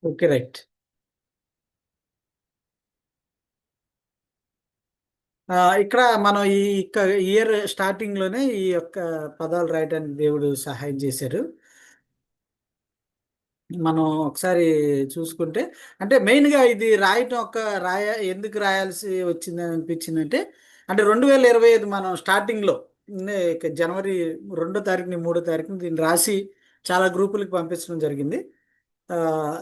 Okay. Right. ఇక్కడ మనం ఈ ఇయర్ స్టార్టింగ్‌లోనే ఈ యొక్క పదాలు రాయటానికి దేవుడు సహాయం చేశారు. మనం ఒకసారి చూసుకుంటే అంటే మెయిన్‌గా ఇది రాయటం ఎందుకు రాయాల్సి వచ్చిందని అనిపించిందంటే, అంటే 2025 మనం స్టార్టింగ్‌లో జనవరి 2 తారీఖుని, 3 తారీఖున దీన్ని రాసి చాలా గ్రూపులకి పంపించడం జరిగింది. ఆహ్,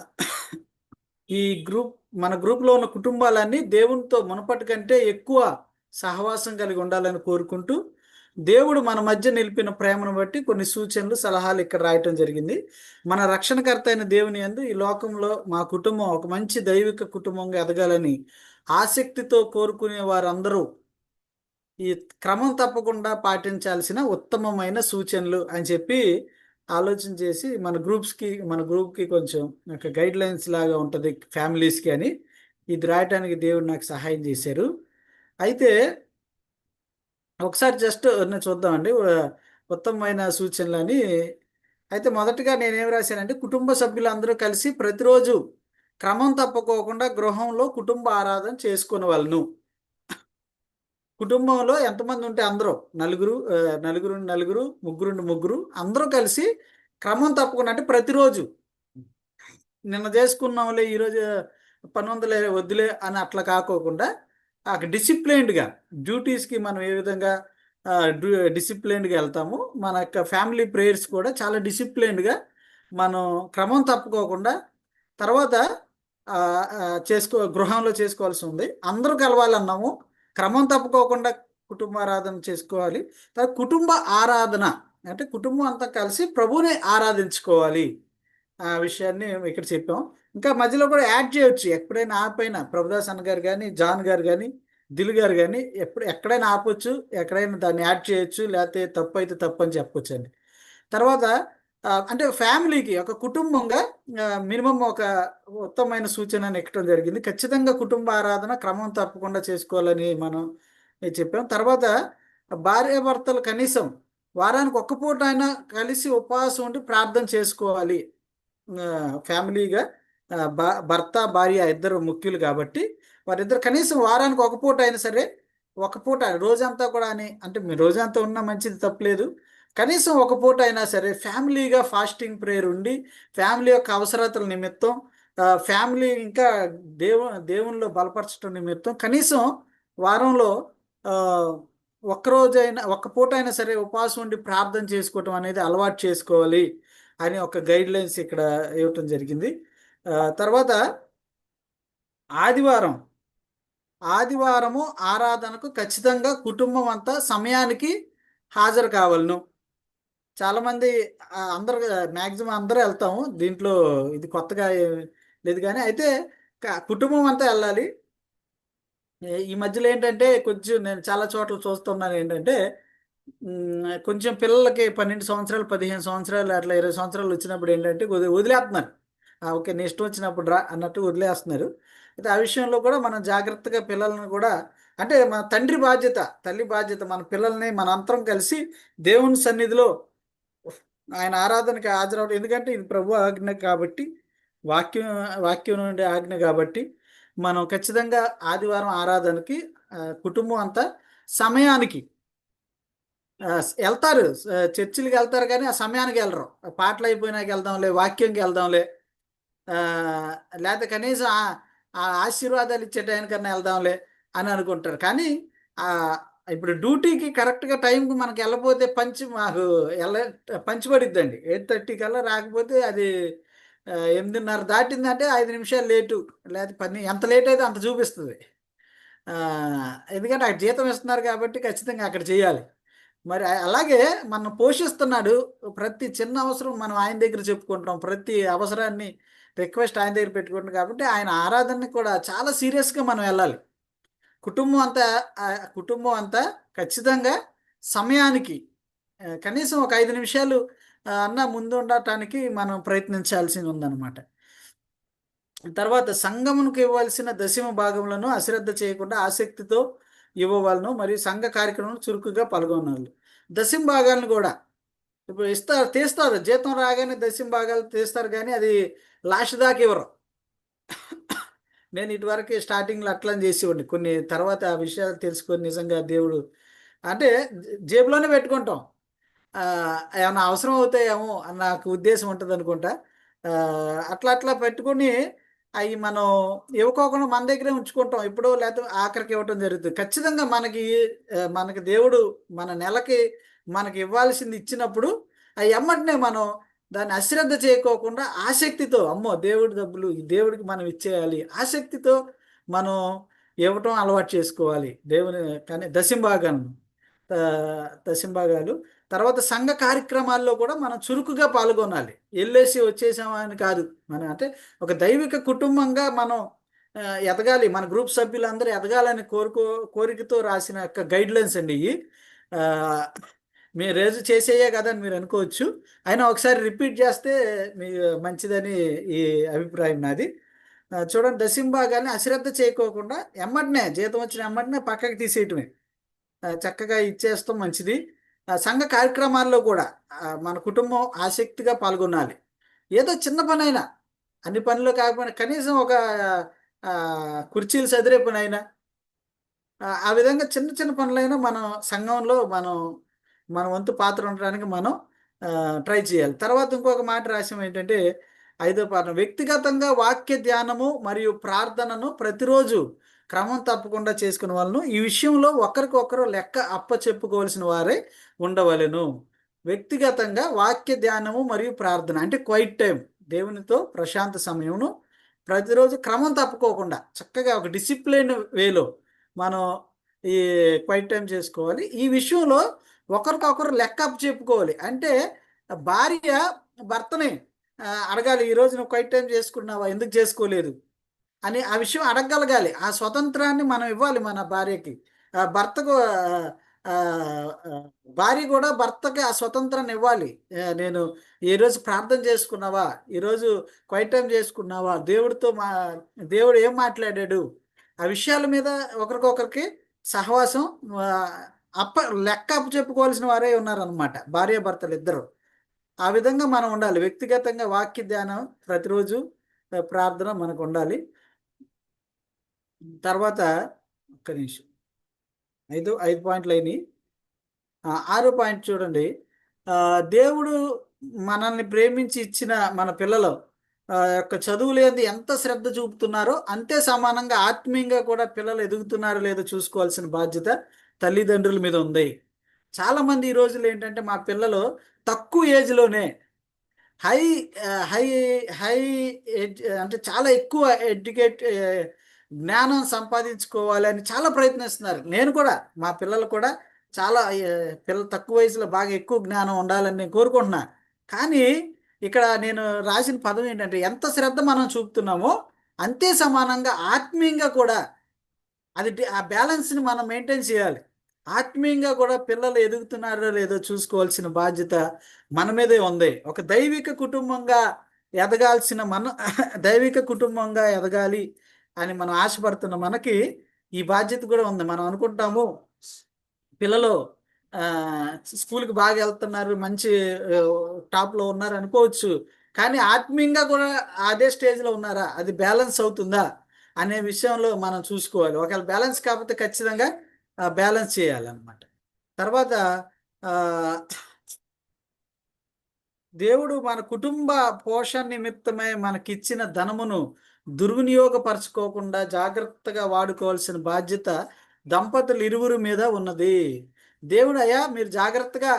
ఈ గ్రూప్ మన గ్రూప్‌లో ఉన్న కుటుంబాలన్నీ దేవునితో మునపటి కంటే ఎక్కువ సహవాసం కలిగి ఉండాలని కోరుకుంటూ, దేవుడు మన మధ్య నిలిపిన ప్రేమను బట్టి కొన్ని సూచనలు, సలహాలు ఇక్కడ రాయటం జరిగింది. మన రక్షణకర్త అయిన దేవుని యందు ఈ లోకంలో మా కుటుంబం ఒక మంచి దైవిక కుటుంబంగా ఎదగాలని ఆసక్తితో కోరుకునే వారందరూ ఈ క్రమం తప్పకుండా పాటించాల్సిన ఉత్తమమైన సూచనలు అని చెప్పి ఆలోచన చేసి మన గ్రూప్‌కి కొంచెం ఒక గైడ్‌లైన్స్ లాగా ఉంటది ఫ్యామిలీస్‌కి అని ఇది రాయటానికి దేవుడు నాకు సహాయం చేశారు. అయితే ఒకసారి జస్ట్ చూద్దామండి. ఉత్తమమైన సూచనలని. అయితే మొదటగా నేనేం రాశానంటే, కుటుంబ సభ్యులందరూ కలిసి ప్రతిరోజు క్రమం తప్పుకోకుండా గృహంలో కుటుంబ ఆరాధన చేసుకొనవలెను. కుటుంబంలో ఎంతమందుంటే అందరూ నలుగురుండి నలుగురు, ముగ్గురుండి ముగ్గురు అందరూ కలిసి క్రమం తప్పకుండా అంటే ప్రతిరోజు నిన్న చేసుకున్నాంలే ఈరోజు పనుందిలే వద్దులే అని అట్లా కాకోకుండా డిసిప్లైన్డ్‌గా డ్యూటీస్‌కి మనం ఏ విధంగా ఆహ్, డు డిసిప్లైన్డ్‌గా ఎళ్తామో, మన యొక్క ఫ్యామిలీ ప్రేయర్స్ కూడా చాలా డిసిప్లైన్డ్‌గా మనం క్రమం తప్పుకోకుండా తర్వాత గృహంలో చేసుకోవాల్సుంది. అందరూ కలవాలన్నాము. క్రమం తప్పుకోకుండా కుటుంబారాధన చేసుకోవాలి. కుటుంబ ఆరాధన అంటే కుటుంబం అంతా కలిసి ప్రభువుని ఆరాధించుకోవాలి. ఆ విషయాన్ని ఇక్కడ చెప్పాం. ఇంకా మధ్యలో కూడా యాడ్ చేయొచ్చు. ఎప్పుడైనా ఆపైనా ప్రభుదాస్ అన్న గారు గాని, జాన్ గారు గాని, దిల్ గారు గాని ఎక్కడైనా ఆపొచ్చు. ఎక్కడైనా దాన్ని యాడ్ చేయొచ్చు. లేతే తప్పైతే తప్పని చెప్పొచ్చండి. తర్వాత అంటే ఫ్యామిలీకి ఒక కుటుంబంగా మినిమమ్ ఒక ఉత్తమమైన సూచనని ఇక్కటం జరిగింది. ఖచ్చితంగా కుటుంబ ఆరాధన క్రమం తప్పకుండా చేసుకోవాలని మనం చెప్పాం. తర్వాత భార్యాభర్తలు కనీసం వారానికి ఒక్క పూటైనా కలిసి ఉపవాసం ఉండి ప్రార్థన చేసుకోవాలి. ఫ్యామిలీగా భర్త, భార్య ఇద్దరు ముఖ్యులు కాబట్టి, వారిద్దరు కనీసం వారానికి ఒక పూట అయినా సరే, ఒక పూట రోజంతా కూడా అంటే మీరు రోజంతా ఉన్నా మంచిది తప్పులేదు. కనీసం ఒక పూట అయినా సరే ఫ్యామిలీగా ఫాస్టింగ్ ప్రేయర్ ఉండి, ఫ్యామిలీ యొక్క అవసరతల నిమిత్తం, ఫ్యామిలీ ఇంకా దేవునిలో బలపరచడం నిమిత్తం కనీసం వారంలో ఆహ్, ఒక్క పూటైనా సరే ఉపవాసం ఉండి ప్రార్థన చేసుకోవటం అనేది అలవాటు చేసుకోవాలి. అని ఒక గైడ్‌లైన్స్ ఇక్కడ ఇవ్వటం జరిగింది. తర్వాత ఆదివారం, ఆదివారము ఆరాధనకు ఖచ్చితంగా కుటుంబం అంతా సమయానికి హాజరు కావలను. చాలామంది అందరూ మాక్సిమం అందరూ ఎళ్తాము. దీంట్లో ఇది కొత్తగా లేదు గానీ, అయితే కుటుంబం అంతా ఎళ్ళాలి. ఈ మధ్యలో ఏంటంటే కొంచెం నేను చాలా చోట్ల చూస్తున్నానేంటంటే కొంచెం పిల్లలకి 12 సంవత్సరాలు, 15 సంవత్సరాలు అట్లా 20 సంవత్సరాలు వచ్చినప్పుడు ఏంటంటే వదిలేత్తన్నారు. ఓకే. నీ ఇష్టం వచ్చినప్పుడు రా అన్నట్టు వదిలేస్తున్నారు. అయితే ఆ విషయంలో కూడా మనం జాగ్రత్తగా పిల్లల్ని కూడా అంటే మన తండ్రి బాధ్యత, తల్లి బాధ్యత మన పిల్లల్ని మనందరం కలిసి దేవుని సన్నిధిలో ఆయన ఆరాధనకి హాజరవ్వడం. ఎందుకంటే ఇది ప్రభు ఆజ్ఞ కాబట్టి, వాక్యం వాక్యం నుండి ఆజ్ఞ కాబట్టి, మనం ఖచ్చితంగా ఆదివారం ఆరాధనకి కుటుంబం అంతా సమయానికి ఎళ్తారు. చర్చిలకెళ్తారు గానీ, ఆ సమయానికి ఎళ్ళరు. పాటలయిపోయినాక ఎళ్దాంలే, వాక్యంకి ఎళ్దాంలే, ఆహ్, లేతే కనీసం ఆ ఆశీర్వాదాలిచ్చే టయానికన్నా ఎళ్దాంలే అని అనుకుంటారు. కానీ ఆహ్, ఇప్పుడు డ్యూటీకి కరెక్ట్‌గా టైంకి మనకెళ్ళపోతే ఎల్ల పంచ్ పడిద్దండి. 8:30 కల్లా రాకపోతే అది 8:30 దాటిందంటే 5 నిమిషాలు లేటు. లేతే ఎంత లేటయితే అంత చూపిస్తది. ఎందుకంటే అక్కడ జీతం ఇస్తున్నారు కాబట్టి ఖచ్చితంగా అక్కడ చేయాలి. మరి అలాగే మనల్ని పోషిస్తున్నాడు. ప్రతి చిన్న అవసరం మనం ఆయన దగ్గర చెప్పుకుంటాం. ప్రతి అవసరాన్ని రిక్వెస్ట్ ఆయన దగ్గర పెట్టుకుంటాం కాబట్టి, ఆయన ఆరాధనని కూడా చాలా సీరియస్‌గా మనం వెళ్ళాలి. కుటుంబం అంతా ఖచ్చితంగా సమయానికి కనీసం ఒక 5 నిమిషాలు అన్నా ముందుండటానికి మనం ప్రయత్నించాల్సి ఉందనమాట. తర్వాత సంఘమునకు ఇవ్వాల్సిన దశమ భాగములను అశ్రద్ధ చేయకుండా ఆసక్తితో ఇవ్వవలెను. మరియు సంఘ కార్యక్రమంలో చురుకుగా పాల్గొనాలి. దశమ భాగాలను గూడా ఇప్పుడు తీస్తారు. జీతం రాగానే దశమ భాగాలు తీస్తారు గానీ, అది లాస్ట్ దాకా ఇవ్వరు. నేను ఇటువరకు స్టార్టింగ్లో అట్లా చేసేవాడిని. కొన్ని తర్వాత ఆ విషయాలు తెలుసుకొని నిజంగా దేవుడు అంటే జేబులోనే పెట్టుకుంటాం. ఏమన్నా అవసరం అవుతాయేమో అని నాకు ఉద్దేశం ఉంటుంది అనుకుంటా. అట్లా అట్లా పెట్టుకొని అవి మనం ఇవ్వకోకుండా మన దగ్గరే ఉంచుకుంటాం. ఎప్పుడో లేకపోతే ఆఖరికి ఇవ్వటం జరుగుతుంది. ఖచ్చితంగా మనకి దేవుడు మన నెలకి మనకి ఇవ్వాల్సింది ఇచ్చినప్పుడు అవి ఎమ్మటనే మనం దాన్ని అశ్రద్ధ చేయకోకుండా ఆసక్తితో అమ్మో దేవుడి డబ్బులు ఈ దేవుడికి మనం ఇచ్చేయాలి ఆసక్తితో మనం ఇవ్వటం అలవాటు చేసుకోవాలి. దేవుని కానీ దశంభాగాలు తర్వాత సంఘ కార్యక్రమాల్లో కూడా మనం చురుకుగా పాల్గొనాలి. వెళ్ళేసి వచ్చేసామా అని కాదు. మనం అంటే ఒక దైవిక కుటుంబంగా మనం ఎదగాలి. మన గ్రూప్ సభ్యులందరూ ఎదగాలని కోరికతో రాసిన యొక్క గైడ్లైన్స్ అండి ఇవి. మీరు రోజు చేసేయే కదా అని మీరు అనుకోవచ్చు. అయినా ఒకసారి రిపీట్ చేస్తే మీ మంచిదని ఈ అభిప్రాయం నాది. చూడండి, దశంభాగాల్ని అశ్రద్ధ చేయకోకుండా ఎమ్మటనే జీతం వచ్చిన ఎమ్మటనే పక్కకి తీసేయటమే. చక్కగా ఇచ్చేస్తాం మంచిది. సంఘ కార్యక్రమాల్లో కూడా మన కుటుంబం ఆసక్తిగా పాల్గొనాలి. ఏదో చిన్న పనైనా, అన్ని పనులు కాకపోయినా కనీసం ఒక కుర్చీలు సదిరే పనైనా, ఆ విధంగా చిన్న చిన్న పనులైనా మనం సంఘంలో మన వంతు పాత్ర ఉండడానికి మనం ట్రై చేయాలి. తర్వాత ఇంకొక మాట రాసాం ఏంటంటే, ఐదో పాఠం వ్యక్తిగతంగా వాక్య ధ్యానము మరియు ప్రార్థనను ప్రతిరోజు క్రమం తప్పకుండా చేసుకునే వాళ్ళను ఈ విషయంలో ఒకరికొకరు లెక్క చెప్పుకోవాల్సిన వారే ఉండవలెను. వ్యక్తిగతంగా వాక్య ధ్యానము మరియు ప్రార్థన అంటే క్వైట్ టైం, దేవునితో ప్రశాంత సమయమును ప్రతిరోజు క్రమం తప్పుకోకుండా చక్కగా ఒక డిసిప్లిన్ వేలో మనం ఈ క్వైట్ టైం చేసుకోవాలి. ఈ విషయంలో ఒకరికొకరు లెక్క చెప్పుకోవాలి. అంటే భార్య భర్తని అడగాలి, ఈరోజు నువ్వు క్వైట్ టైం చేసుకున్నావా, ఎందుకు చేసుకోలేదు అని ఆ విషయం అడగగలగాలి. ఆ స్వతంత్రాన్ని మనం ఇవ్వాలి మన భార్యకి. భర్తకు భార్య కూడా భర్తకి ఆ స్వతంత్రాన్ని ఇవ్వాలి. నేను ఈరోజు ప్రార్థన చేసుకున్నావా, ఈరోజు క్వైట్ టైం చేసుకున్నావా, దేవుడు ఏం మాట్లాడాడు, ఆ విషయాల మీద ఒకరికొకరికి సహవాసం లెక్క చెప్పుకోవాల్సిన వారే ఉన్నారనమాట భార్యాభర్తలు ఇద్దరు. ఆ విధంగా మనం ఉండాలి. వ్యక్తిగతంగా వాక్య ధ్యానం ప్రతిరోజు ప్రార్థన మనకు ఉండాలి. తర్వాత ఒక్క నిమిషం, 5 పాయింట్లు అయినాయి. 6 పాయింట్ చూడండి. దేవుడు మనల్ని ప్రేమించి ఇచ్చిన మన పిల్లలు యొక్క చదువులేంది ఎంత శ్రద్ధ చూపుతున్నారో అంతే సమానంగా ఆత్మీయంగా కూడా పిల్లలు ఎదుగుతున్నారో లేదో చూసుకోవాల్సిన బాధ్యత తల్లిదండ్రుల మీద ఉంది. చాలామంది ఈ రోజులు ఏంటంటే మా పిల్లలు తక్కువ ఏజ్లోనే హై హై హై అంటే చాలా ఎక్కువ జ్ఞానం సంపాదించుకోవాలని చాలా ప్రయత్నిస్తున్నారు. నేను కూడా మా పిల్లలు కూడా చాలా పిల్లలు తక్కువ వయసులో బాగా ఎక్కువ జ్ఞానం ఉండాలని నేను కోరుకుంటున్నా. కానీ ఇక్కడ నేను రాసిన పదం ఏంటంటే ఎంత శ్రద్ధ మనం చూపుతున్నామో అంతే సమానంగా ఆత్మీయంగా కూడా ఆ బ్యాలెన్స్ని మనం మెయింటైన్ చేయాలి. ఆత్మీయంగా కూడా పిల్లలు ఎదుగుతున్నారో లేదో చూసుకోవాల్సిన బాధ్యత మన మీదే ఉంది. ఒక దైవిక కుటుంబంగా ఎదగాల్సిన దైవిక కుటుంబంగా ఎదగాలి అని మనం ఆశపడుతున్న మనకి ఈ బాధ్యత కూడా ఉంది. మనం అనుకుంటాము పిల్లలు స్కూల్కి బాగా వెళ్తున్నారు, మంచి టాప్లో ఉన్నారు అనుకోవచ్చు. కానీ ఆత్మీయంగా కూడా అదే స్టేజ్లో ఉన్నారా, అది బ్యాలెన్స్ అవుతుందా అనే విషయంలో మనం చూసుకోవాలి. ఒకవేళ బ్యాలెన్స్ కాకపోతే ఖచ్చితంగా బ్యాలెన్స్ చేయాలన్నమాట. తర్వాత దేవుడు మన కుటుంబ పోషణ నిమిత్తమై మనకిచ్చిన ధనమును దుర్వినియోగపరచుకోకుండా జాగ్రత్తగా వాడుకోవాల్సిన బాధ్యత దంపతులు ఇరువురు మీద ఉన్నది. దేవుడు అయ్యా మీరు జాగ్రత్తగా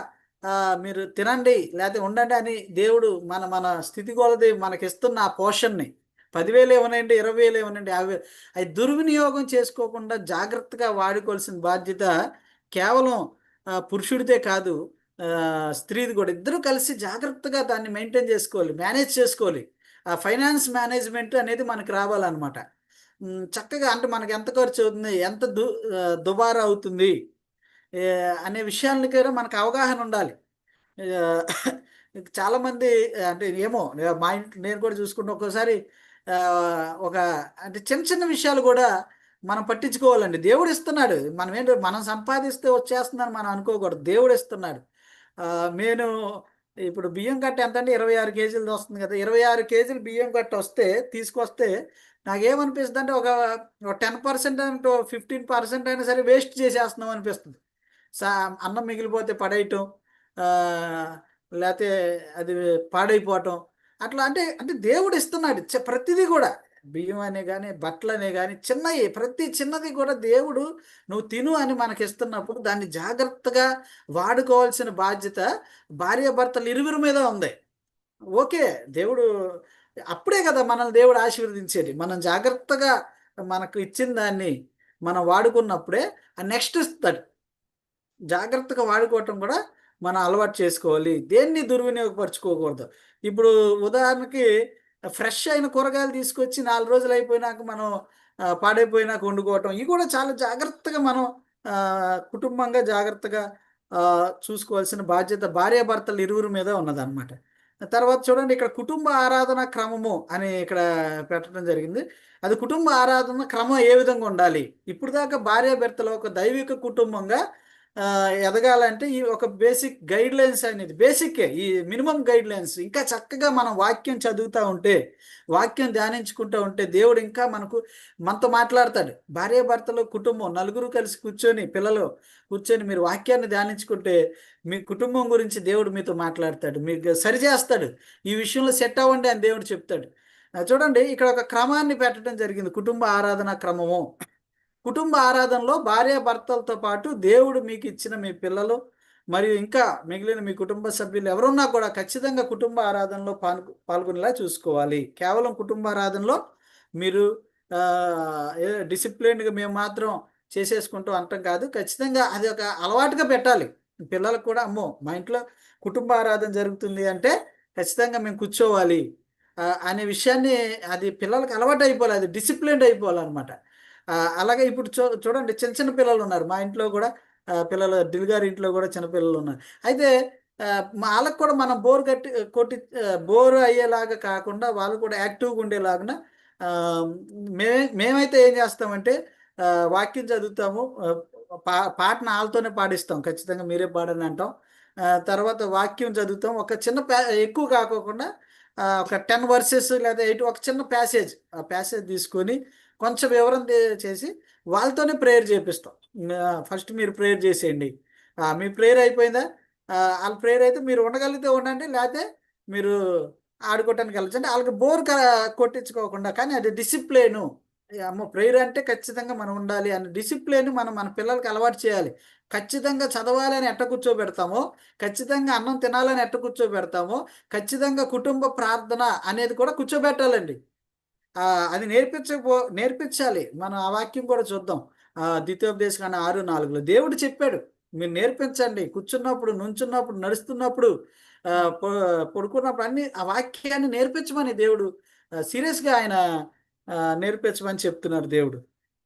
మీరు తినండి లేకపోతే ఉండండి అని దేవుడు మన స్థితి కొలది మనకిస్తున్న ఆ పోషణని 10,000 ఇవ్వనండి, 20,000 ఇవ్వనండి, అవి దుర్వినియోగం చేసుకోకుండా జాగ్రత్తగా వాడుకోవాల్సిన బాధ్యత కేవలం పురుషుడిదే కాదు, స్త్రీది కూడా. ఇద్దరు కలిసి జాగ్రత్తగా దాన్ని మెయింటైన్ చేసుకోవాలి, మేనేజ్ చేసుకోవాలి. ఆ ఫైనాన్స్ మేనేజ్మెంట్ అనేది మనకు రావాలన్నమాట. చక్కగా అంటే మనకి ఎంత ఖర్చు అవుతుంది, ఎంత దుబారా అవుతుంది అనే విషయాలకి కూడా మనకు అవగాహన ఉండాలి. చాలామంది అంటే ఏమో మా ఇంట్లో నేను కూడా చూసుకుంటే ఒక్కోసారి ఒక అంటే చిన్న చిన్న విషయాలు కూడా మనం పట్టించుకోవాలండి. దేవుడు ఇస్తున్నాడు, మనం సంపాదిస్తే వచ్చేస్తుందని మనం అనుకోకూడదు. దేవుడు ఇస్తున్నాడు. నేను ఇప్పుడు బియ్యం కట్ట ఎంత అంటే 26 కేజీలది వస్తుంది కదా, 26 కేజీలు బియ్యం కట్ట తీసుకొస్తే నాకేమనిపిస్తుంది అంటే ఒక 10% అంటూ 15% అయినా సరే వేస్ట్ చేసేస్తున్నాం అనిపిస్తుంది. సా అన్నం మిగిలిపోతే పడేయటం, లేకపోతే అది పాడైపోవటం, అట్లా అంటే అంటే దేవుడు ఇస్తున్నాడు ప్రతిదీ కూడా, బియ్యం అనే కానీ బట్టలు అనే కానీ చిన్నవి, ప్రతి చిన్నది కూడా దేవుడు నువ్వు తిను అని మనకి ఇస్తున్నప్పుడు దాన్ని జాగ్రత్తగా వాడుకోవాల్సిన బాధ్యత భార్యాభర్తలు ఇరువురి మీద ఉంది. ఓకే, దేవుడు అప్పుడే కదా మనల్ని దేవుడు ఆశీర్వదించేది. మనం జాగ్రత్తగా మనకు ఇచ్చిన దాన్ని మనం వాడుకున్నప్పుడే నెక్స్ట్ ఇస్తాడు. జాగ్రత్తగా వాడుకోవటం కూడా మనం అలవాటు చేసుకోవాలి. దేన్ని దుర్వినియోగపరుచుకోకూడదు. ఇప్పుడు ఉదాహరణకి ఫ్రెష్ అయిన కూరగాయలు తీసుకొచ్చి 4 రోజులు అయిపోయినాక మనం పాడైపోయినాక వండుకోవటం, ఇవి కూడా చాలా జాగ్రత్తగా మనం కుటుంబంగా జాగ్రత్తగా చూసుకోవాల్సిన బాధ్యత భార్యాభర్తలు ఇరువురి మీద ఉన్నదనమాట. తర్వాత చూడండి, ఇక్కడ కుటుంబ ఆరాధన క్రమము అని ఇక్కడ పెట్టడం జరిగింది. అది కుటుంబ ఆరాధన క్రమం ఏ విధంగా ఉండాలి? ఇప్పుడు దాకా భార్యాభర్తలు ఒక దైవిక కుటుంబంగా ఎదగాలంటే ఈ ఒక బేసిక్ గైడ్‌లైన్స్ అనేది బేసిక్కే. ఈ మినిమమ్ గైడ్‌లైన్స్ ఇంకా చక్కగా మనం వాక్యం చదువుతా ఉంటే, వాక్యం ధ్యానించుకుంటూ ఉంటే దేవుడు ఇంకా మనతో మాట్లాడతాడు. భార్యాభర్తలు కుటుంబం నలుగురు కలిసి కూర్చొని, పిల్లలు కూర్చొని మీరు వాక్యాన్ని ధ్యానించుకుంటే మీ కుటుంబం గురించి దేవుడు మీతో మాట్లాడతాడు. మీకు సరిచేస్తాడు. ఈ విషయంలో సెట్ అవ్వండి అని దేవుడు చెప్తాడు. చూడండి, ఇక్కడ ఒక క్రమాన్ని పెట్టడం జరిగింది. కుటుంబ ఆరాధన క్రమము. కుటుంబ ఆరాధనలో భార్యాభర్తలతో పాటు దేవుడు మీకు ఇచ్చిన మీ పిల్లలు మరియు ఇంకా మిగిలిన మీ కుటుంబ సభ్యులు ఎవరున్నా కూడా ఖచ్చితంగా కుటుంబ ఆరాధనలో పాల్గొనేలా చూసుకోవాలి. కేవలం కుటుంబ ఆరాధనలో మీరు డిసిప్లిన్డ్‌గా మేము మాత్రం చేసేసుకుంటాం అనటం కాదు. ఖచ్చితంగా అది ఒక అలవాటుగా పెట్టాలి. పిల్లలకు కూడా అమ్మో! మా ఇంట్లో కుటుంబ ఆరాధన జరుగుతుంది అంటే ఖచ్చితంగా మేము కూర్చోవాలి అనే విషయాన్ని అది పిల్లలకి అలవాటు అయిపోవాలి. అది డిసిప్లిన్డ్ అయిపోవాలనమాట. అలాగే ఇప్పుడు చూడండి, చిన్న చిన్న పిల్లలున్నారు. మా ఇంట్లో గూడా పిల్లలు దిల్ గారి ఇంట్లో గూడా చిన్న పిల్లలున్నారు. అయితే ఆళ్ళకి కూడా మనం బోర్ అయ్యేలాగా కాకుండా వాళ్ళు కూడా యాక్టివ్‌గా ఉండేలాగున ఆహ్, మేమైతే ఏం చేస్తామంటే వాక్యం చదువుతాము. పాటను ఆళ్ళతోనే పాడిస్తాం. ఖచ్చితంగా మీరే పాడండి అంటాం. తర్వాత వాక్యం చదువుతాం. ఒక చిన్న ఎక్కువ కాకోకుండా ఒక 10 వర్సెస్ లేదా 8 ఒక చిన్న ప్యాసేజ్, ఆ ప్యాసేజ్ తీసుకొని కొంచెం వివరణ చేసి వాళ్ళతోనే ప్రేయర్ చేపిస్తాం. ఫస్ట్ మీరు ప్రేయర్ చేసేయండి. మీ ప్రేయర్ అయిపోయిందా? ఆళ్ళ ప్రేయర్ అయితే మీరు ఉండగలిగితే ఉండండి. లేతే మీరు ఆడుకోవటానికి వెళ్ళొచ్చు. అంటే ఆళ్ళకి బోర్ కొట్టించుకోకుండా, కానీ అది డిసిప్లిను. అమ్మో! ప్రేయర్ అంటే ఖచ్చితంగా మనం ఉండాలి అనే డిసిప్లిన్ మనం మన పిల్లలకి అలవాటు చేయాలి. ఖచ్చితంగా చదవాలని ఎట్ట కూర్చోబెడతామో, ఖచ్చితంగా అన్నం తినాలని ఎట్ట కూర్చోబెడతామో, ఖచ్చితంగా కుటుంబ ప్రార్థన అనేది కూడా కూర్చోబెట్టాలండి. అది నేర్పించాలి. మనం ఆ వాక్యం కూడా చూద్దాం. ద్వితీయోపదేశకాండం 6:4లో దేవుడు చెప్పాడు. మీరు నేర్పించండి. కూర్చున్నప్పుడు, నుంచున్నప్పుడు, నడుస్తున్నప్పుడు, పడుకున్నప్పుడు అన్నీ ఆ వాక్యాన్ని నేర్పించమని దేవుడు సీరియస్‌గా ఆయన నేర్పించమని చెప్తున్నారు దేవుడు.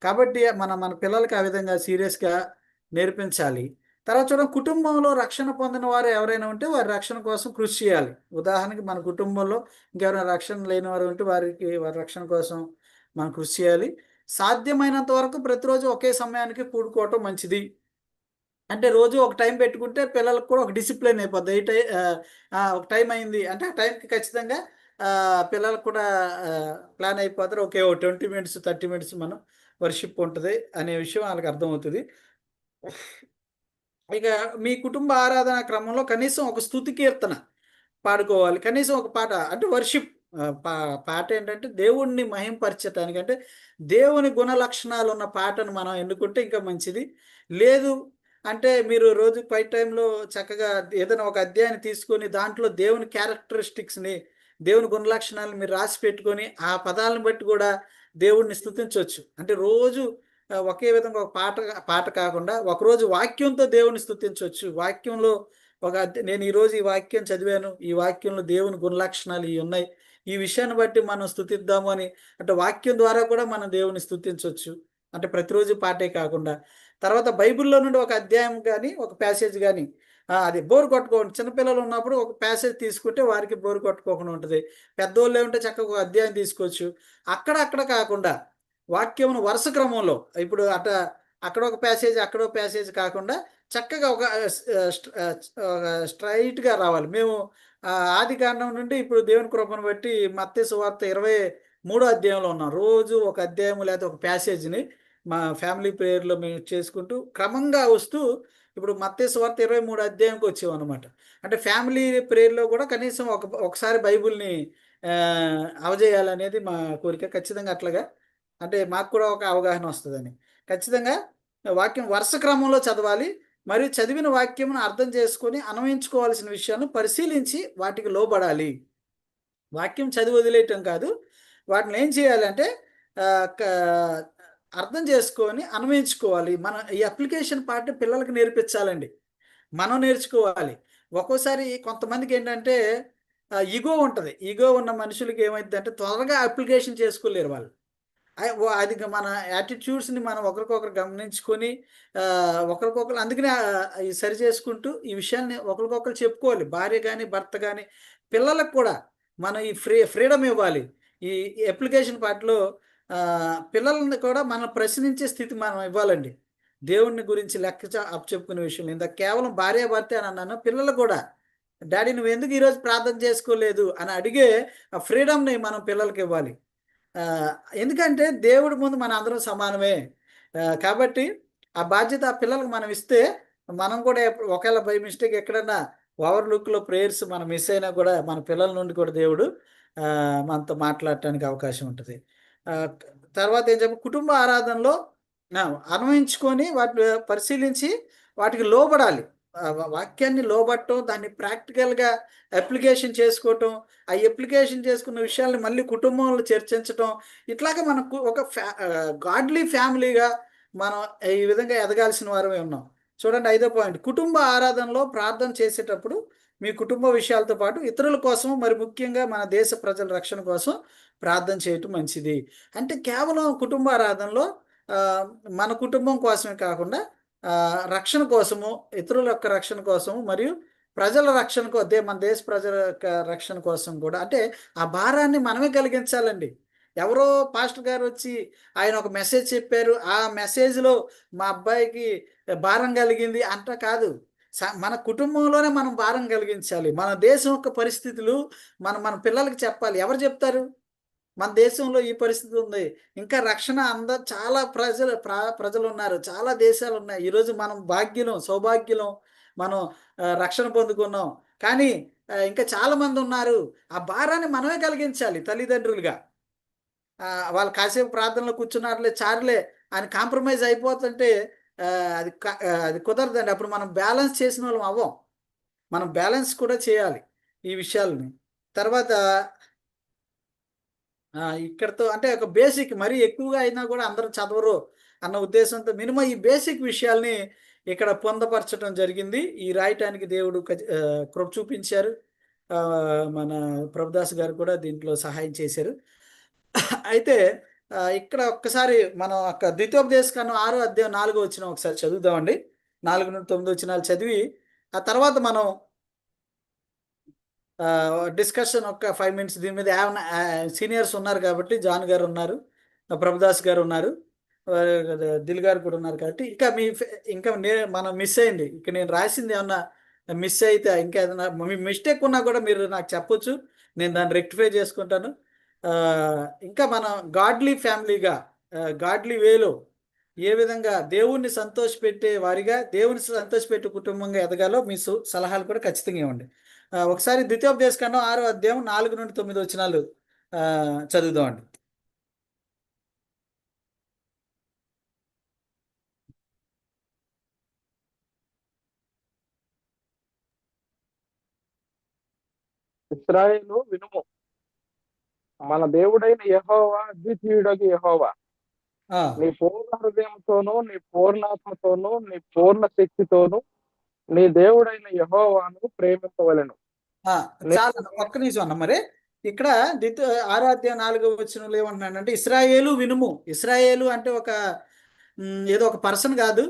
కాబట్టి మన మన పిల్లలకి ఆ విధంగా సీరియస్‌గా నేర్పించాలి. తర్వాత చూడండి, కుటుంబంలో రక్షణ పొందిన వారు ఎవరైనా ఉంటే వారి రక్షణ కోసం కృషి చేయాలి. ఉదాహరణకి మన కుటుంబంలో ఇంకెవరైనా రక్షణ లేని వారు ఉంటే వారి రక్షణ కోసం మనం కృషి చేయాలి. సాధ్యమైనంత వరకు ప్రతిరోజు ఒకే సమయానికి కూడుకోవటం మంచిది. అంటే రోజు ఒక టైం పెట్టుకుంటే పిల్లలకి కూడా ఒక డిసిప్లిన్ అయిపోద్ది. ఒక టైం అయింది అంటే ఆ టైంకి ఖచ్చితంగా పిల్లలకు కూడా ప్లాన్ అయిపోతారు. ఓకే, ఓ 20 మినిట్స్, 30 మినిట్స్ మనం వర్షిప్ ఉంటది అనే విషయం ఆళ్ళకి అర్థమవుతది. ఇక మీ కుటుంబ ఆరాధన క్రమంలో కనీసం ఒక స్తుతి కీర్తన పాడుకోవాలి. కనీసం ఒక పాట అంటే వర్షిప్, పాట ఏంటంటే దేవుడిని మహింపరిచటానికి, అంటే దేవుని గుణ లక్షణాలున్న పాటను మనం ఎన్నుకుంటే ఇంకా మంచిది. లేదు అంటే మీరు రోజు క్వైట్ టైమ్‌లో చక్కగా ఏదైనా ఒక అధ్యాయాన్ని తీసుకొని దాంట్లో దేవుని క్యారెక్టరిస్టిక్స్‌ని, దేవుని గుణ లక్షణాలను మీరు రాసి పెట్టుకొని ఆ పదాలను బట్టి కూడా దేవుడిని స్తుతించొచ్చు. అంటే రోజు ఒకే విధంగా ఒక పాట కాకుండా ఒకరోజు వాక్యంతో దేవుని స్తుతించొచ్చు. వాక్యంలో నేను ఈరోజు ఈ వాక్యం చదివాను. ఈ వాక్యంలో దేవుని గుణలక్షణాలు ఇయున్నాయి. ఈ విషయాన్ని బట్టి మనం స్తుతిద్దాము అని, అంటే వాక్యం ద్వారా కూడా మనం దేవుని స్తుతించొచ్చు. అంటే ప్రతిరోజు పాటే కాకుండా. తర్వాత బైబిల్‌లో నుండి ఒక అధ్యాయం గాని, ఒక ప్యాసేజ్ గాని, అది బోర్ కొట్టుకోకుండా చిన్న పిల్లలు ఉన్నప్పుడు ఒక ప్యాసేజ్ తీసుకుంటే వారికి బోర్ కొట్టుకోకుండా ఉంటది. పెద్దోళ్ళేమంటే చక్కగా ఒక అధ్యాయం తీసుకోవచ్చు. అక్కడ కాకుండా వాక్యమును వరుస క్రమంలో ఇప్పుడు అక్కడొక ప్యాసేజ్, అక్కడో ప్యాసేజ్ కాకుండా చక్కగా ఒక స్ట్రైట్గా రావాలి. మేము ఆది కాండం నుండి ఇప్పుడు దేవుని కృపను బట్టి మత్తయి సువార్త 23 అధ్యాయంలో ఉన్నాం. రోజు ఒక అధ్యాయం లేకపోతే ఒక ప్యాసేజ్ని మా ఫ్యామిలీ ప్రేయర్లో మేము చేసుకుంటూ క్రమంగా వస్తూ ఇప్పుడు మత్తయి సువార్త 23 అధ్యాయంకి వచ్చామన్నమాట. అంటే ఫ్యామిలీ ప్రేయర్లో కూడా కనీసం ఒకసారి బైబిల్ని అవజేయాలనేది మా కోరిక. ఖచ్చితంగా అట్లాగా అంటే మాకు కూడా ఒక అవగాహన వస్తుందని. ఖచ్చితంగా వాక్యం వరుస క్రమంలో చదవాలి. మరియు చదివిన వాక్యమును అర్థం చేసుకొని అన్వయించుకోవాల్సిన విషయాలను పరిశీలించి వాటికి లోబడాలి. వాక్యం చదివి వదిలేయటం కాదు. వాటిని ఏం చేయాలంటే ఆహ్, క అర్థం చేసుకొని అన్వయించుకోవాలి. మన ఈ అప్లికేషన్ పార్ట్ పిల్లలకి నేర్పించాలండి. మనం నేర్చుకోవాలి. ఒక్కోసారి కొంతమందికేంటంటే ఇగో ఉంటది. ఇగో ఉన్న మనుషులకి ఏమైద్దంటే త్వరగా అప్లికేషన్ చేసుకోలేరు వాళ్ళు. అది మన యాటిట్యూడ్స్‌ని మనం ఒకరికొకరు గమనించుకొని ఒకరికొకరు అందుకనే ఈ సరి చేసుకుంటూ ఈ విషయాన్ని ఒకరికొకరు చెప్పుకోవాలి. భార్య గాని, భర్త గాని, పిల్లలకు కూడా మనం ఈ ఫ్రీడమ్ ఇవ్వాలి. ఈ అప్లికేషన్ పార్ట్‌లో పిల్లల్ని కూడా మనం ప్రశ్నించే స్థితి మనం ఇవ్వాలండి. దేవుడిని గురించి లెక్క అప్పచెప్పుకునే విషయంలో. ఇందాక కేవలం భార్యాభర్తే అని అన్నాను. పిల్లలు కూడా డాడీ నువ్వెందుకు ఈరోజు ప్రార్థన చేసుకోలేదు అని అడిగే ఆ ఫ్రీడమ్‌ని మనం పిల్లలకివ్వాలి. ఆహ్, ఎందుకంటే దేవుడి ముందు మనందరం సమానమే. కాబట్టి ఆ బాధ్యత ఆ పిల్లలకి మనం ఇస్తే, మనం కూడా ఒకేళ బై మిస్టేక్ ఎక్కడన్నా ఓవర్ లుక్‌లో ప్రేయర్స్ మనం మిస్ అయినా కూడా మన పిల్లల నుండి కూడా దేవుడు మనతో మాట్లాడటానికి అవకాశం ఉంటది. ఆహ్, తర్వాత ఏం కుటుంబ ఆరాధనలో ఆ! అన్వయించుకొని వాటిని పరిశీలించి వాటికి లోబడాలి. వాక్యాన్ని లోబడటం, దాన్ని ప్రాక్టికల్‌గా అప్లికేషన్ చేసుకోవటం, ఆ అప్లికేషన్ చేసుకున్న విషయాల్ని మళ్ళీ కుటుంబంలో చర్చించటం, ఇట్లాగా మనకు ఒక గాడ్లీ ఫ్యామిలీగా మనం ఈ విధంగా ఎదగాల్సిన వారమే ఉన్నాం. చూడండి ఐదో పాయింట్. కుటుంబ ఆరాధనలో ప్రార్థన చేసేటప్పుడు మీ కుటుంబ విషయాలతో పాటు ఇతరుల కోసం మరి ముఖ్యంగా మన దేశ ప్రజల రక్షణ కోసం ప్రార్థన చేయటం మంచిది. అంటే కేవలం కుటుంబ ఆరాధనలో ఆహ్, మన కుటుంబం కోసమే కాకుండా రక్షణ కోసము, ఇతరుల యొక్క రక్షణ కోసము మరియు ప్రజల రక్షణ మన దేశ ప్రజల యొక్క రక్షణ కోసం కూడా అంటే ఆ భారాన్ని మనమే కలిగించాలండి. ఎవరో పాస్టర్ గారొచ్చి ఆయన ఒక మెసేజ్ చెప్పారు. ఆ మెసేజ్‌లో మా అబ్బాయికి భారం కలిగింది అంట కాదు. మన కుటుంబంలోనే మనం భారం కలిగించాలి. మన దేశం యొక్క పరిస్థితులు మన మన పిల్లలకి చెప్పాలి. ఎవరు చెప్తారు? మన దేశంలో ఈ పరిస్థితి ఉంది. ఇంకా రక్షణ చాలా ప్రజలున్నారు. చాలా దేశాలున్నాయి. ఈరోజు మనం భాగ్యులం, సౌభాగ్యులం. మనం రక్షణ పొందుకున్నాం. కానీ ఇంకా చాలామందున్నారు. ఆ భారాన్ని మనమే కలిగించాలి తల్లిదండ్రులుగా. వాళ్ళు కాసేపు ప్రార్థనలో కూర్చున్నారులే, చాలులే అని కాంప్రమైజ్ అయిపోతుంటే అది కుదరదండి. అప్పుడు మనం బ్యాలెన్స్ చేసినోళ్ళం అవ్వం. మనం బ్యాలెన్స్ కూడా చేయాలి ఈ విషయాలని. తర్వాత ఇక్కడితో అంటే ఒక బేసిక్ మరీ ఎక్కువగా అయినా గూడా అందరూ చదవరు అన్న ఉద్దేశంతో మినిమమ్ ఈ బేసిక్ విషయాల్ని ఇక్కడ పొందపరచటం జరిగింది. ఈ రాయటానికి దేవుడు కృప చూపించారు. మన ప్రభుదాస్ గారు కూడా దీంట్లో సహాయం చేశారు. అయితే ఇక్కడ ఒక్కసారి మనం ద్వితీయోపదేశకాండం 6 అధ్యాయం 4 వచనం ఒకసారి చదువుదామండి. 4-9 వచనాలు చదివి ఆ తర్వాత మనం డిస్కషన్ ఒక 5 మినిట్స్ దీని మీద ఏమన్నా సీనియర్స్ ఉన్నారు కాబట్టి జాన్ గారు ఉన్నారు. ప్రభుదాస్ గారు ఉన్నారు. దిల్ గారు కూడా ఉన్నారు కాబట్టి ఇంకా మనం మిస్ అయింది. ఇక నేను రాసింది ఏమన్నా మిస్ అయితే ఇంకేదన్నా మిస్టేక్ ఉన్నా కూడా మీరు నాకు చెప్పొచ్చు. నేను దాన్ని రెక్టిఫై చేసుకుంటాను. ఇంకా మనం గాడ్లీ ఫ్యామిలీగా గాడ్లీ వేలో ఏ విధంగా దేవుణ్ణి సంతోషపెట్టే వారిగా, దేవుని సంతోషపెట్టే కుటుంబంగా ఎదగాలో మీ సలహాలు కూడా ఖచ్చితంగా ఇవ్వండి. ఒకసారి ద్వితీయోపదేశకాండం 6 అధ్యాయం 4-9 వచనాలు చదువుదామండి. ఇశ్రాయేలు వినుము, మన దేవుడైన యెహోవా అద్వితీయుడగు యెహోవా. నీ పూర్ణ హృదయంతోనూ, నీ పూర్ణాత్మతోనూ, నీ పూర్ణ శక్తితోనూ నీ దేవుడైన యెహోవాను ప్రేమింపవలెను. చాలా ఒక్క నిమిషం అన్న మరి. ఇక్కడ 6 అధ్యాయం 4 వచనంలో ఏమంటున్నాడంటే ఇశ్రాయేలు వినుము. ఇశ్రాయేలు అంటే ఏదో ఒక పర్సన్ కాదు.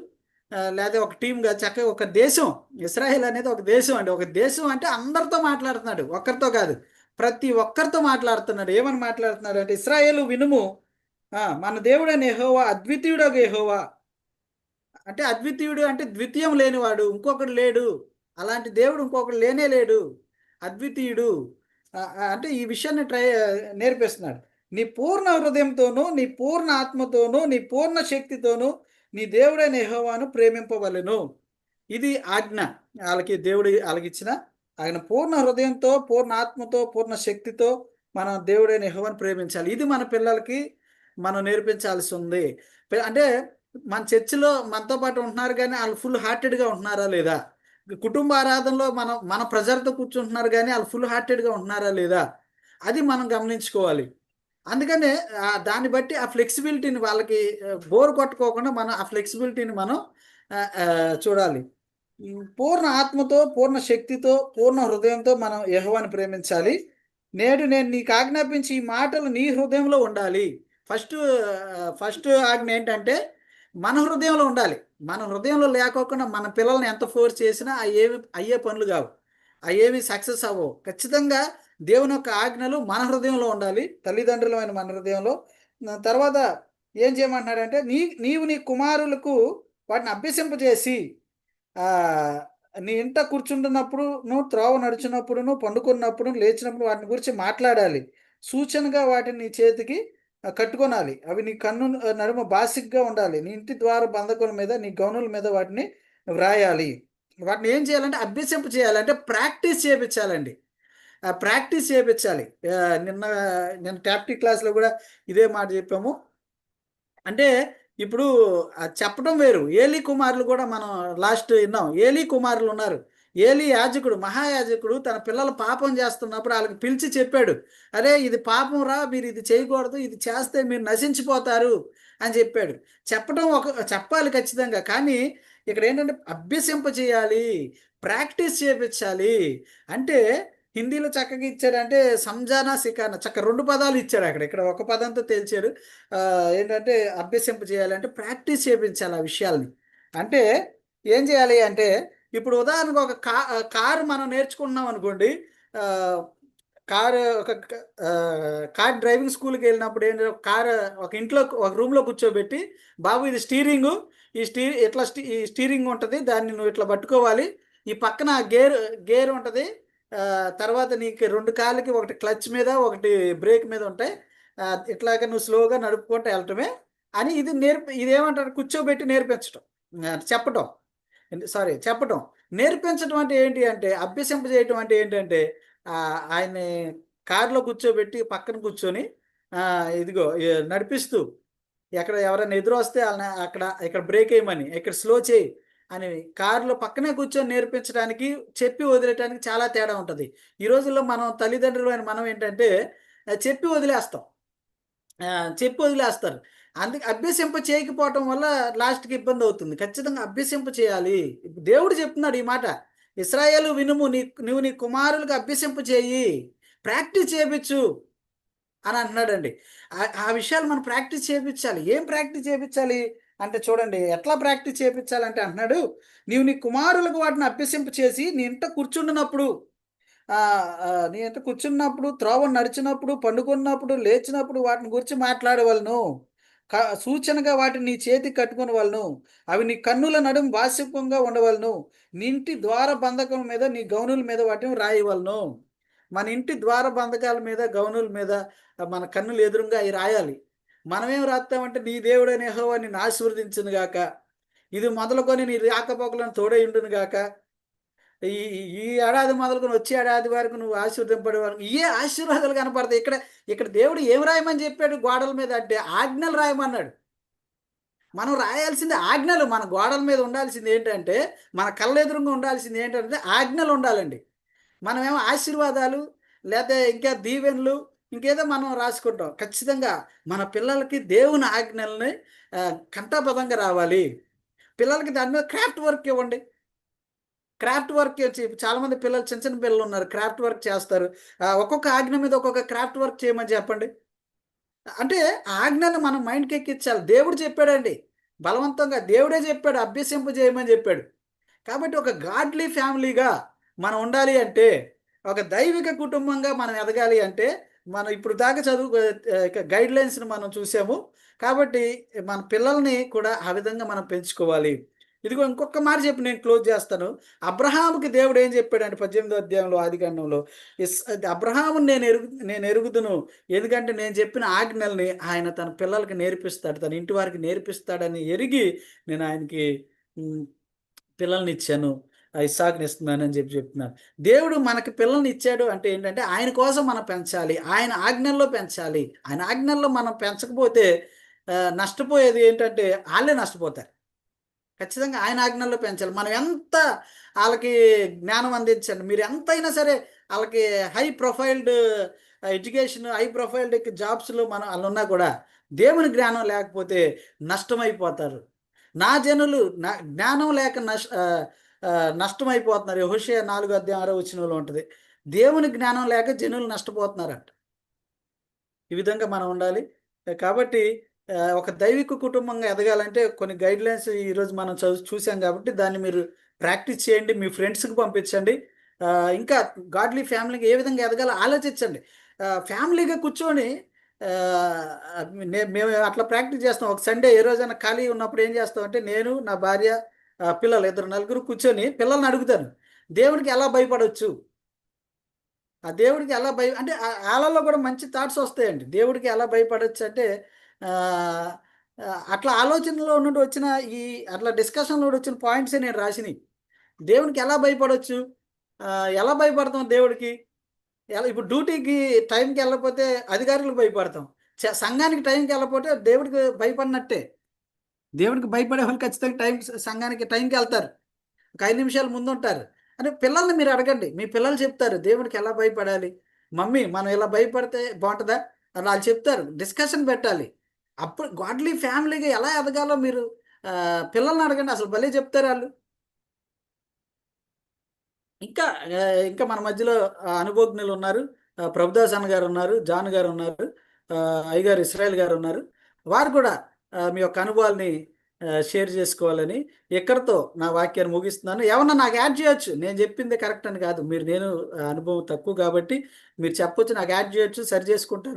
లేదా ఒక టీమ్ కాదు. చక్కగా ఒక దేశం. ఇశ్రాయేల్ అనేది ఒక దేశం అండి. ఒక దేశం అంటే అందరితో మాట్లాడుతున్నాడు. ఒక్కరితో కాదు. ప్రతి ఒక్కరితో మాట్లాడుతున్నాడు. ఏమని మాట్లాడుతున్నాడు అంటే ఇశ్రాయేలు వినుము. మన దేవుడైన యెహోవా అద్వితీయుడగు యెహోవా. అంటే అద్వితీయుడు అంటే ద్వితీయం లేనివాడు, ఇంకొకడు లేడు, అలాంటి దేవుడు ఇంకొకడు లేనే లేడు, అద్వితీయుడు. అంటే ఈ విషయాన్ని నేర్పిస్తున్నాడు. నీ పూర్ణ హృదయంతోనూ, నీ పూర్ణ ఆత్మతోనూ, నీ పూర్ణ శక్తితోనూ నీ దేవుడైన యెహోవాను ప్రేమింపవలెను. ఇది ఆజ్ఞ. వాళ్ళకి ఇచ్చిన ఆయన పూర్ణ హృదయంతో, పూర్ణ ఆత్మతో, పూర్ణ శక్తితో మనం దేవుడైన యెహోవాను ప్రేమించాలి. ఇది మన పిల్లలకి మనం నేర్పించాల్సి ఉంది. అంటే మన చర్చిలో మనతో పాటు ఉంటున్నారు కానీ వాళ్ళు ఫుల్ హార్టెడ్గా ఉంటున్నారా లేదా? కుటుంబ ఆరాధనలో మన ప్రెజర్తో కూర్చుంటున్నారు కానీ వాళ్ళు ఫుల్ హార్టెడ్గా ఉంటున్నారా లేదా? అది మనం గమనించుకోవాలి. అందుకనే దాన్ని బట్టి ఆ ఫ్లెక్సిబిలిటీని వాళ్ళకి బోర్ కొట్టుకోకుండా మనం ఆ ఫ్లెక్సిబిలిటీని మనం చూడాలి. పూర్ణ ఆత్మతో, పూర్ణ శక్తితో, పూర్ణ హృదయంతో మనం యెహోవాను ప్రేమించాలి. నేడు నేను నీకు ఆజ్ఞాపించి ఈ మాటలు నీ హృదయంలో ఉండాలి. ఫస్ట్ ఆజ్ఞ ఏంటంటే మన హృదయంలో ఉండాలి. మన హృదయంలో లేకోకుండా మన పిల్లల్ని ఎంత ఫోర్స్ చేసినా అయ్యే పనులు కావు, అయ్యేవి సక్సెస్ అవ్వవు. ఖచ్చితంగా దేవుని యొక్క ఆజ్ఞలు మన హృదయంలో ఉండాలి, తల్లిదండ్రులమైన మన హృదయంలో. తర్వాత ఏం చేయమంటున్నాడంటే నీవు నీ కుమారులకు వాటిని అభ్యసింపజేసి నీ ఇంట కూర్చుంటున్నప్పుడు, త్రోవ నడుచున్నప్పుడు, పండుకున్నప్పుడు, లేచినప్పుడు వాటిని గురించి మాట్లాడాలి. సూచనగా వాటిని నీ చేతికి కట్టుకొనాలి. అవి నీ కన్ను నడుమ బాసిగ్గా ఉండాలి. నీ ఇంటి ద్వార బంధకుల మీద, నీ గౌనుల మీద వాటిని వ్రాయాలి. వాటిని ఏం చేయాలంటే అభ్యసింప చేయాలి, అంటే ప్రాక్టీస్ చేయించాలండి. ప్రాక్టీస్ చేయించాలి. నిన్న టాప్టిక్ క్లాస్లో కూడా ఇదే మాట చెప్పాము. అంటే ఇప్పుడు చెప్పడం వేరు. ఏలీ కుమారులు కూడా మనం లాస్ట్ విన్నాం. ఏలీ కుమారులు ఉన్నారు. ఏలీ యాజకుడు, మహాయాజకుడు తన పిల్లలు పాపం చేస్తున్నప్పుడు వాళ్ళకి పిలిచి చెప్పాడు, అరే ఇది పాపం రా, మీరు ఇది చేయకూడదు, ఇది చేస్తే మీరు నశించిపోతారు అని చెప్పాడు. చెప్పాలి ఖచ్చితంగా. కానీ ఇక్కడ ఏంటంటే అభ్యసింప చేయాలి, ప్రాక్టీస్ చేయించాలి. అంటే హిందీలో చక్కగా ఇచ్చాడంటే సంజానా సికానా, చక్క 2 పదాలు ఇచ్చాడు అక్కడ. ఇక్కడ ఒక పదంతో తేల్చాడు. ఏంటంటే అభ్యసింప చేయాలంటే ప్రాక్టీస్ చేయించాలి ఆ విషయాల్ని. అంటే ఏం చేయాలి అంటే ఇప్పుడు ఉదాహరణకు ఒక కారు మనం నేర్చుకుంటున్నాం అనుకోండి. కార్ డ్రైవింగ్ స్కూల్కి వెళ్ళినప్పుడు ఏంటంటే ఒక ఇంట్లో ఒక రూమ్లో కూర్చోబెట్టి, బాబు ఇది స్టీరింగు, ఈ స్టీరింగ్ ఉంటుంది, దాన్ని నువ్వు ఇట్లా పట్టుకోవాలి, ఈ పక్కన గేర్ ఉంటుంది, తర్వాత నీకు 2 కాళ్ళకి ఒకటి క్లచ్ మీద, ఒకటి బ్రేక్ మీద ఉంటాయి, ఇట్లాగ నువ్వు స్లోగా నడుపుకుంటూ వెళ్ళటమే అని ఇదేమంటారు, కూర్చోబెట్టి నేర్పించటం, చెప్పటం. నేర్పించడం అంటే ఏంటి అంటే, అభ్యసింపజేయటం అంటే ఏంటంటే ఆయన్ని కారులో కూర్చోబెట్టి పక్కన కూర్చొని ఇదిగో నడిపిస్తూ, ఎవరైనా ఎదురు వస్తే వాళ్ళని ఇక్కడ బ్రేక్ వేయమని, ఇక్కడ స్లో చేయి అని కారులో పక్కనే కూర్చొని నేర్పించడానికి, చెప్పి వదిలేయడానికి చాలా తేడా ఉంటుంది. ఈ రోజుల్లో తల్లిదండ్రులైన మనం ఏంటంటే చెప్పి వదిలేస్తారు. అందుకే అభ్యసింప చేయకపోవటం వల్ల లాస్ట్కి ఇబ్బంది అవుతుంది. ఖచ్చితంగా అభ్యసింప చేయాలి. దేవుడు చెప్తున్నాడు ఈ మాట, ఇశ్రాయేలు వినుము, నువ్వు నీ కుమారులకు అభ్యసింప చేయి, ప్రాక్టీస్ చేయించు అని అంటున్నాడండి. ఆ విషయాలు మనం ప్రాక్టీస్ చేయించాలి. ఏం ప్రాక్టీస్ చేయించాలి అంటే చూడండి, ఎట్లా ప్రాక్టీస్ చేయించాలంటే అంటున్నాడు, నీవు నీ కుమారులకు వాటిని అభ్యసింప చేసి నీ ఇంట కూర్చుంటున్నప్పుడు, త్రోవ నడిచినప్పుడు, పండుకున్నప్పుడు, లేచినప్పుడు వాటిని గురించి మాట్లాడవలను. సూచనగా వాటిని నీ చేతికి కట్టుకుని వాళ్ళను. అవి నీ కన్నుల నడుము బాసికంగా ఉండవలను. నీ ఇంటి ద్వార బంధకం మీద, నీ గౌనుల మీద వాటిని రాయవలను. మన ఇంటి ద్వార బంధకాల మీద, గౌనుల మీద మన కన్నులు ఎదురుగా అవి రాయాలి. మనమేం రాస్తామంటే, నీ దేవుడైన యెహోవా నిన్ను ఆశీర్వదించును గాక, ఇది మొదలుకొని నీ రాకపోకలను తోడై ఉండును గాక, ఈ ఏడాది మొదలుకొని వచ్చే ఏడాది వరకు నువ్వు ఆశీర్వదింపడే వరకు ఏ ఆశీర్వాదాలు కనపడతాయి. ఇక్కడ దేవుడు ఏం రాయమని చెప్పాడు గోడల మీద అంటే, ఆజ్ఞలు రాయమన్నాడు. మనం రాయాల్సింది ఆజ్ఞలు. మన గోడల మీద ఉండాల్సింది ఏంటంటే, మన కళ్ళెదురుగా ఉండాల్సింది ఏంటంటే ఆజ్ఞలు ఉండాలండి. మనమేమో ఆశీర్వాదాలు లేకపోతే ఇంకా దీవెనలు ఇంకేదో మనం రాసుకుంటాం. ఖచ్చితంగా మన పిల్లలకి దేవుని ఆజ్ఞల్ని కంఠాపదంగా రావాలి. పిల్లలకి దాని మీద క్రాఫ్ట్ వర్క్ ఇవ్వండి. క్రాఫ్ట్ వర్క్ చాలామంది పిల్లలు, చిన్న చిన్న పిల్లలు ఉన్నారు, క్రాఫ్ట్ వర్క్ చేస్తారు. ఒక్కొక్క ఆజ్ఞ మీద ఒక్కొక్క క్రాఫ్ట్ వర్క్ చేయమని చెప్పండి. అంటే ఆజ్ఞను మనం మైండ్కి ఎక్కించాలి. దేవుడు చెప్పాడండి, బలవంతంగా దేవుడే చెప్పాడు, అభ్యసింప చేయమని చెప్పాడు. కాబట్టి ఒక గాడ్లీ ఫ్యామిలీగా మనం ఉండాలి అంటే, ఒక దైవిక కుటుంబంగా మనం ఎదగాలి అంటే, మనం ఇప్పుడు దాకా గైడ్ లైన్స్ని మనం చూసాము. కాబట్టి మన పిల్లల్ని కూడా ఆ విధంగా మనం పెంచుకోవాలి. ఇదిగో ఇంకొక మాట చెప్పి నేను క్లోజ్ చేస్తాను. అబ్రహాముకి దేవుడు ఏం చెప్పాడంటే 18వ అధ్యాయంలో ఆదికాండంలో, అబ్రహాము నేను ఎరుగుదును, ఎందుకంటే నేను చెప్పిన ఆజ్ఞల్ని ఆయన తన పిల్లలకి నేర్పిస్తాడు, తన ఇంటి వారికి నేర్పిస్తాడని ఎరిగి నేను ఆయనకి పిల్లల్ని ఇచ్చాను, ఇస్సాకుని ఇస్తున్నానని చెప్తున్నాడు. దేవుడు మనకి పిల్లల్ని ఇచ్చాడు అంటే ఏంటంటే ఆయన కోసం మనం పెంచాలి, ఆయన ఆజ్ఞల్లో పెంచాలి. ఆయన ఆజ్ఞల్లో మనం పెంచకపోతే నష్టపోయేది ఏంటంటే వాళ్ళే నష్టపోతారు. ఖచ్చితంగా ఆయన ఆజ్ఞల్లో పెంచాలి. మనం ఎంత వాళ్ళకి జ్ఞానం అందించండి, మీరు ఎంతైనా సరే వాళ్ళకి high profiled education, high profiled జాబ్స్లో మనం వాళ్ళు ఉన్నా కూడా దేవుని జ్ఞానం లేకపోతే నష్టమైపోతారు. నా జనులు జ్ఞానం లేక నష్టమైపోతున్నారు. యెహోషువ 4:6 ఉంటుంది. దేవుని జ్ఞానం లేక జనులు నష్టపోతున్నారంట. ఈ విధంగా మనం ఉండాలి. కాబట్టి ఒక దైవిక కుటుంబంగా ఎదగాలంటే కొన్ని గైడ్‌లైన్స్ ఈరోజు మనం చూసాం కాబట్టి దాన్ని మీరు ప్రాక్టీస్ చేయండి. మీ ఫ్రెండ్స్‌కి పంపించండి. ఇంకా గాడ్లీ ఫ్యామిలీగా ఏ విధంగా ఎదగాలో ఆలోచించండి. ఫ్యామిలీగా కూర్చొని మేము అట్లా ప్రాక్టీస్ చేస్తాం. ఒక సండే ఏ రోజైనా ఖాళీ ఉన్నప్పుడు ఏం చేస్తామంటే నేను, నా భార్య, పిల్లలు ఇద్దరు నలుగురు కూర్చొని పిల్లల్ని అడుగుతాను. దేవుడికి ఎలా భయపడొచ్చు? ఆ దేవుడికి ఎలా అంటే ఆళ్ళలో కూడా మంచి థాట్స్ వస్తాయండి. దేవుడికి ఎలా భయపడొచ్చు అంటే ఆహ్, అట్లా ఆలోచనలో నుండి వచ్చిన ఈ అట్లా డిస్కషన్‌లో వచ్చిన పాయింట్సే నేను రాసినయి. దేవునికి ఎలా భయపడొచ్చు? ఎలా భయపడతాం దేవుడికి? ఇప్పుడు డ్యూటీకి టైంకి వెళ్ళకపోతే అధికారులకు భయపడతాం. సంఘానికి టైంకి వెళ్ళకపోతే దేవుడికి భయపడినట్టే. దేవుడికి భయపడేవాళ్ళు ఖచ్చితంగా సంఘానికి టైంకి వెళ్తారు. ఒక 5 నిమిషాలు ముందుంటారు. అంటే పిల్లల్ని మీరు అడగండి. మీ పిల్లలు చెప్తారు దేవుడికి ఎలా భయపడాలి? మమ్మీ మనం ఇలా భయపడితే బావుంటదా? అని ఆళ్ళు చెప్తారు. డిస్కషన్ పెట్టాలి. అప్పుడు గాడ్లీ ఫ్యామిలీగా ఎలా ఎదగాలో మీరు పిల్లల్ని అడగండి. అసలు భలే చెప్తారాళ్ళు. ఇంకా ఇంకా మన మధ్యలో అనుభవజ్ఞులున్నారు. ప్రభుదాస్ అన్న గారున్నారు, జాన్ గారున్నారు, అయ్యగారు ఇస్రాయేల్ గారున్నారు. వారు కూడా మీ యొక్క అనుభవాల్ని షేర్ చేసుకోవాలని ఇక్కడితో నా వాక్యాన్ని ముగిస్తున్నాను. ఏమన్నా నాకు యాడ్ చేయొచ్చు. నేను చెప్పిందే కరెక్ట్ అని కాదు. నేను అనుభవం తక్కువ కాబట్టి మీరు చెప్పొచ్చు. నాకు యాడ్ చేయొచ్చు. సరి చేసుకుంటాను.